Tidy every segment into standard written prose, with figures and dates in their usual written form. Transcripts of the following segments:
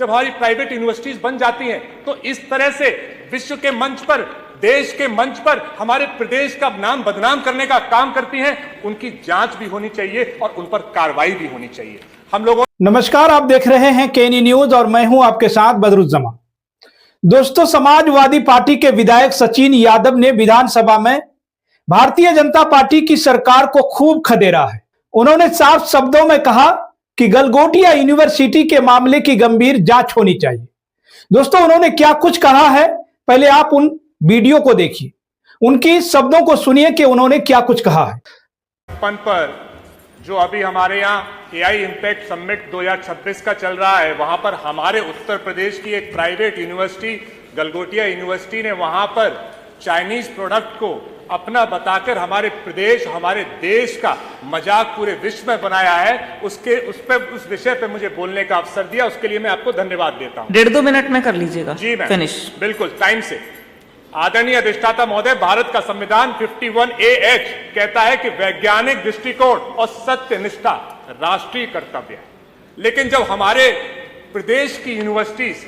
जब हमारी private universities बन जाती हैं तो इस तरह से विश्व के मंच पर, देश के मंच पर हमारे प्रदेश का नाम बदनाम करने का काम करती हैं, उनकी जांच भी होनी चाहिए और उन पर कार्रवाई भी होनी चाहिए। हम लोगों नमस्कार, आप देख रहे हैं केनी न्यूज और मैं हूं आपके साथ बदरुज्जमा। दोस्तों, समाजवादी पार्टी के विधायक सचिन यादव ने विधानसभा में भारतीय जनता पार्टी की सरकार को खूब खदेड़ा है। उन्होंने साफ शब्दों में कहा कि गलगोटिया यूनिवर्सिटी के मामले की गंभीर जांच होनी चाहिए। दोस्तों, उन्होंने क्या कुछ कहा है, पहले आप उन वीडियो को देखिए, उनकी शब्दों को सुनिए कि उन्होंने क्या कुछ कहा है। पर जो अभी हमारे यहाँ एआई इम्पैक्ट समिट 2026 का चल रहा है, वहां पर हमारे उत्तर प्रदेश की एक प्राइवेट यूनिवर्सिटी गलगोटिया यूनिवर्सिटी ने वहां पर चाइनीज प्रोडक्ट को अपना बताकर हमारे प्रदेश, हमारे देश का मजाक पूरे विश्व में बनाया है। उस विषय पे मुझे बोलने का अवसर दिया, उसके लिए मैं आपको धन्यवाद देता हूँ। 1.5-2 मिनट में कर लीजिएगा। जी मैम, फिनिश। बिल्कुल टाइम से। आदरणीय अधिष्ठाता महोदय, भारत का संविधान 51AH कहता है कि वैज्ञानिक दृष्टिकोण और सत्यनिष्ठा राष्ट्रीय कर्तव्य है। लेकिन जब हमारे प्रदेश की यूनिवर्सिटीज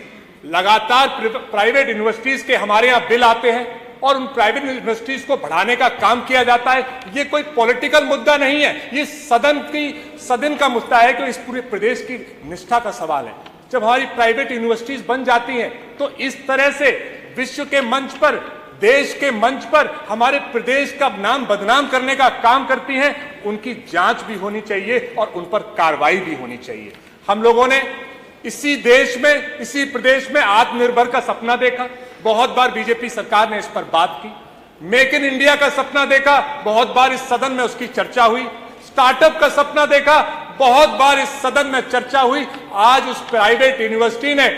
लगातार प्राइवेट यूनिवर्सिटीज के हमारे यहाँ बिल आते हैं और उन प्राइवेट यूनिवर्सिटीज को बढ़ाने का काम किया जाता है, ये कोई पॉलिटिकल मुद्दा नहीं है, ये सदन का मुद्दा है कि इस पूरे प्रदेश की निष्ठा का सवाल है। जब हमारी प्राइवेट यूनिवर्सिटीज बन जाती हैं तो इस तरह से विश्व के मंच पर, देश के मंच पर हमारे प्रदेश का नाम बदनाम करने का काम करती हैं, उनकी जांच भी होनी चाहिए और उन पर कार्रवाई भी होनी चाहिए। हम लोगों ने इसी देश में, इसी प्रदेश में आत्मनिर्भर का सपना देखा, बहुत बार बीजेपी सरकार ने इस पर बात की। मेक इन इंडिया का सपना देखा, बहुत बार इस सदन में उसकी चर्चा हुई। स्टार्टअप का सपना देखा, बहुत बार इस सदन में चर्चा हुई। आज उस प्राइवेट यूनिवर्सिटी ने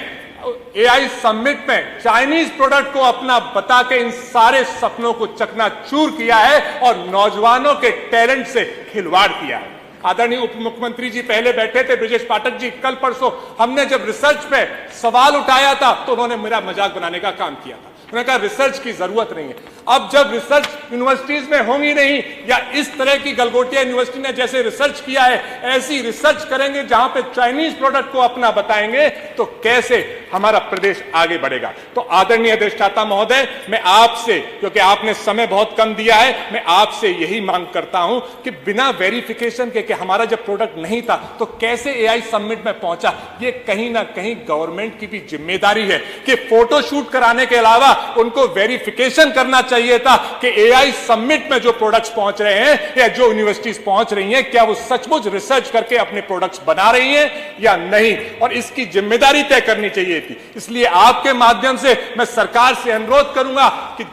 एआई समिट में चाइनीज प्रोडक्ट को अपना बता के इन सारे सपनों को चकनाचूर किया है और नौजवानों के टैलेंट से खिलवाड़ किया है। आदरणीय उप मुख्यमंत्री जी पहले बैठे थे, ब्रजेश पाठक जी, कल परसों हमने जब रिसर्च पे सवाल उठाया था तो उन्होंने मेरा मजाक बनाने का काम किया था। उन्होंने कहा रिसर्च की जरूरत नहीं है। अब जब रिसर्च यूनिवर्सिटीज में होंगी नहीं, या इस तरह की गलगोटिया यूनिवर्सिटी ने जैसे रिसर्च किया है ऐसी रिसर्च करेंगे जहां पे चाइनीज प्रोडक्ट को अपना बताएंगे, तो कैसे हमारा प्रदेश आगे बढ़ेगा। तो आदरणीय अधिष्ठाता महोदय, मैं आपसे, क्योंकि आपने समय बहुत कम दिया है, मैं आपसे यही मांग करता हूं कि बिना वेरिफिकेशन के कि हमारा जब प्रोडक्ट नहीं था तो कैसे एआई समिट में पहुंचा, ये कहीं ना कहीं गवर्नमेंट की भी जिम्मेदारी है कि फोटो शूट कराने के अलावा उनको वेरिफिकेशन करना चाहिए था कि एआई समिट में जो प्रोडक्ट्स पहुंच रहे हैं या जो यूनिवर्सिटीज पहुंच रही हैं, क्या वो सचमुच रिसर्च करके अपने प्रोडक्ट्स बना रही हैं या नहीं, और इसकी जिम्मेदारी तय करनी चाहिए थी। इसलिए आपके माध्यम से मैं सरकार से अनुरोध करूंगा कि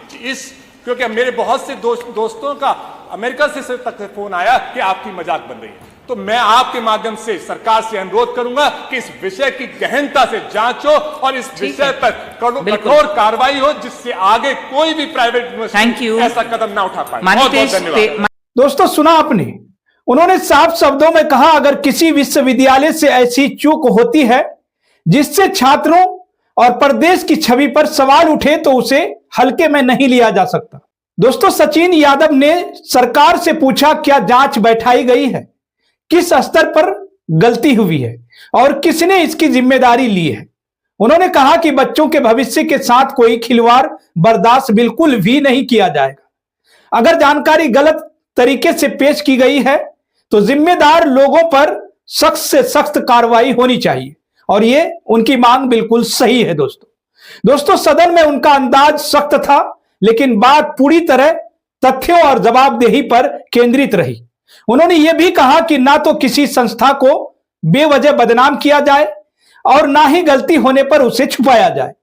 क्योंकि मेरे बहुत से दोस्तों का अमेरिका से तक फोन आया कि आपकी मजाक बन रही है, तो मैं आपके माध्यम से सरकार से अनुरोध करूंगा कि इस विषय की गहनता से जांच हो और इस विषय पर कठोर कार्रवाई हो, जिससे आगे कोई भी प्राइवेट यूनिवर्सिटी ऐसा कदम ना उठा पाए। बहुत बहुत धन्यवाद। दोस्तों, सुना आपने, उन्होंने साफ शब्दों में कहा अगर किसी विश्वविद्यालय से ऐसी चूक होती है जिससे छात्रों और प्रदेश की छवि पर सवाल उठे तो उसे हल्के में नहीं लिया जा सकता। दोस्तों, सचिन यादव ने सरकार से पूछा क्या जांच बैठाई गई है, किस स्तर पर गलती हुई है और किसने इसकी जिम्मेदारी ली है। उन्होंने कहा कि बच्चों के भविष्य के साथ कोई खिलवाड़ बर्दाश्त बिल्कुल भी नहीं किया जाएगा। अगर जानकारी गलत तरीके से पेश की गई है तो जिम्मेदार लोगों पर सख्त से सख्त कार्रवाई होनी चाहिए और ये उनकी मांग बिल्कुल सही है। दोस्तों, सदन में उनका अंदाज सख्त था, लेकिन बात पूरी तरह तथ्यों और जवाबदेही पर केंद्रित रही। उन्होंने यह भी कहा कि ना तो किसी संस्था को बेवजह बदनाम किया जाए और ना ही गलती होने पर उसे छुपाया जाए।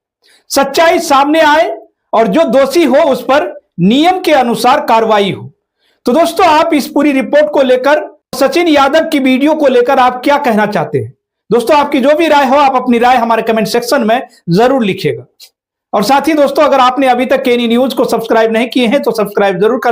सच्चाई सामने आए और जो दोषी हो उस पर नियम के अनुसार कार्रवाई हो। तो दोस्तों, आप इस पूरी रिपोर्ट को लेकर, सचिन यादव की वीडियो को लेकर आप क्या कहना चाहते हैं? दोस्तों, आपकी जो भी राय हो, आप अपनी राय हमारे कमेंट सेक्शन में जरूर लिखिएगा। और साथ ही दोस्तों, अगर आपने अभी तक केनी न्यूज को सब्सक्राइब नहीं किए हैं तो सब्सक्राइब जरूर कर